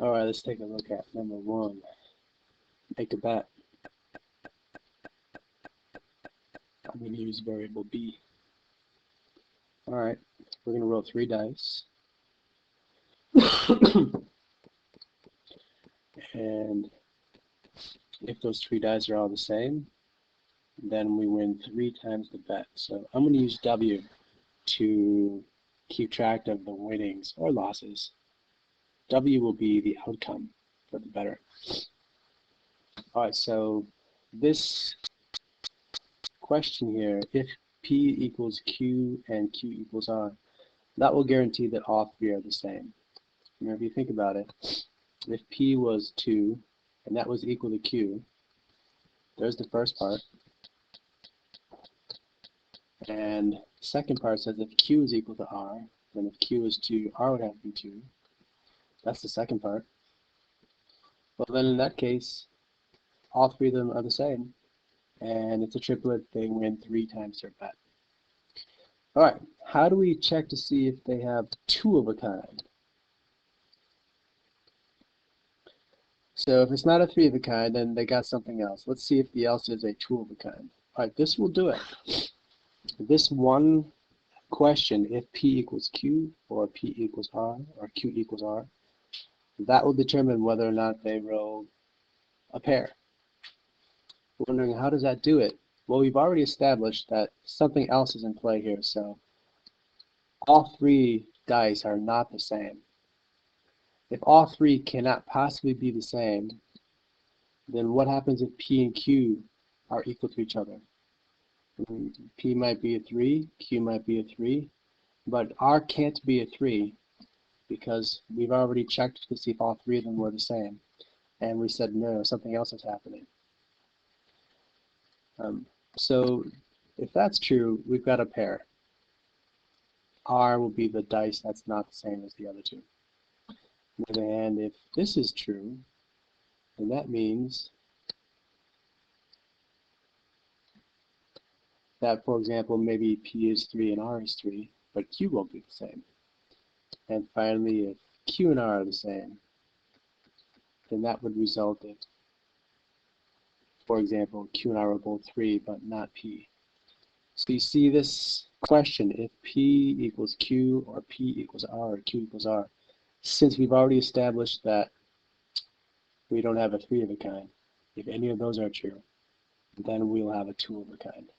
All right, let's take a look at number one. Make a bet. I'm going to use variable b. All right, we're going to roll 3 dice. And if those 3 dice are all the same, then we win 3 times the bet. So I'm going to use W to keep track of the winnings or losses. W will be the outcome for the bettor. All right, so this question here, if P equals Q and Q equals R, that will guarantee that all 3 are the same. Now, if you think about it, if P was 2 and that was equal to Q, there's the first part. And the second part says if Q is equal to R, then if Q is 2, R would have to be 2. That's the second part. Well, then in that case, all 3 of them are the same. And it's a triplet, they win 3 times their bet. All right, how do we check to see if they have 2 of a kind? So if it's not a 3 of a kind, then they got something else. Let's see if the else is a 2 of a kind. All right, this will do it. This one question, if P equals Q or P equals R or Q equals R, that will determine whether or not they roll a pair. We're wondering, how does that do it? Well, we've already established that something else is in play here, so all 3 dice are not the same. If all 3 cannot possibly be the same, then what happens if P and Q are equal to each other? P might be a 3, Q might be a 3, but R can't be a 3 because we've already checked to see if all 3 of them were the same. And we said no, something else is happening. So if that's true, we've got a pair. R will be the dice that's not the same as the other 2. On the other hand, if this is true, then that means that, for example, maybe P is 3 and R is 3, but Q won't be the same. And finally, if Q and R are the same, then that would result in, for example, Q and R are both 3, but not P. So you see this question, if P equals Q or P equals R or Q equals R, since we've already established that we don't have a 3 of a kind, if any of those are true, then we'll have a 2 of a kind.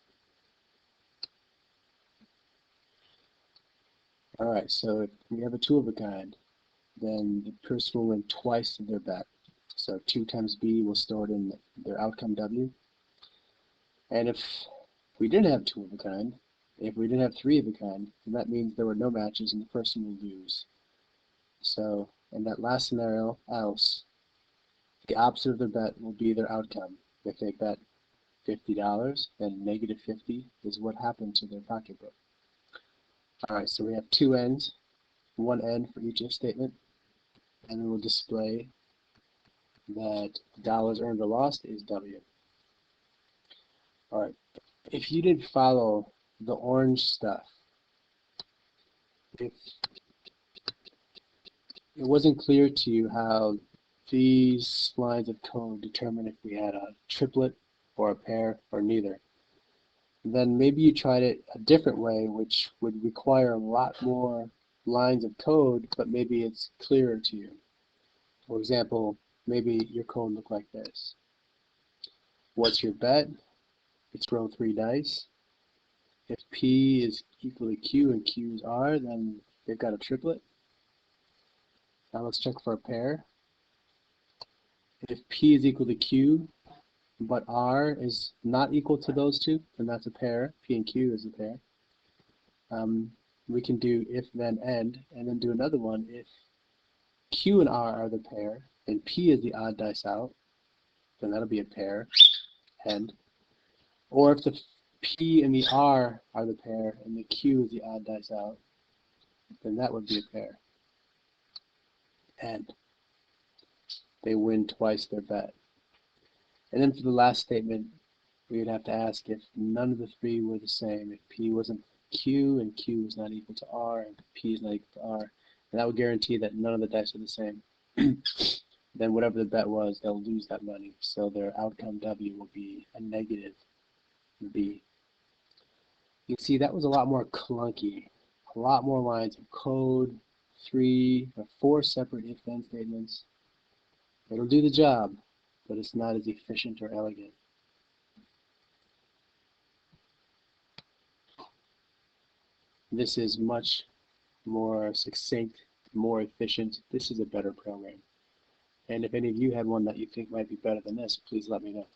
All right, so if we have a 2 of a kind, then the person will win twice of their bet. So 2 times B will store it in their outcome W. And if we didn't have 2 of a kind, if we didn't have 3 of a kind, then that means there were no matches and the person will lose. So in that last scenario, else, the opposite of their bet will be their outcome. If they bet $50, then negative 50 is what happened to their pocketbook. All right, so we have 2 ends, 1 end for each if statement, and then we'll display that dollars earned or lost is W. All right, if you didn't follow the orange stuff, if it wasn't clear to you how these lines of code determine if we had a triplet or a pair or neither, then maybe you tried it a different way, which would require a lot more lines of code, but maybe it's clearer to you. For example, maybe your code looked like this. What's your bet? It's roll 3 dice. If P is equal to Q and Q is R, then they've got a triplet. Now let's check for a pair. If P is equal to Q, but R is not equal to those 2, then that's a pair. P and Q is a pair. We can do if then end, and then do another one. If Q and R are the pair, and P is the odd dice out, then that'll be a pair, end. Or if the P and the R are the pair, and the Q is the odd dice out, then that would be a pair, end. They win twice their bet. And then for the last statement, we would have to ask if none of the 3 were the same. If P wasn't Q and Q is not equal to R and P is not equal to R, and that would guarantee that none of the dice are the same. then whatever the bet was, they'll lose that money. So their outcome W will be a negative B. You can see that was a lot more clunky, a lot more lines of code, 3 or 4 separate if-then statements. It'll do the job, but it's not as efficient or elegant. This is much more succinct, more efficient. This is a better program. And if any of you have one that you think might be better than this, please let me know.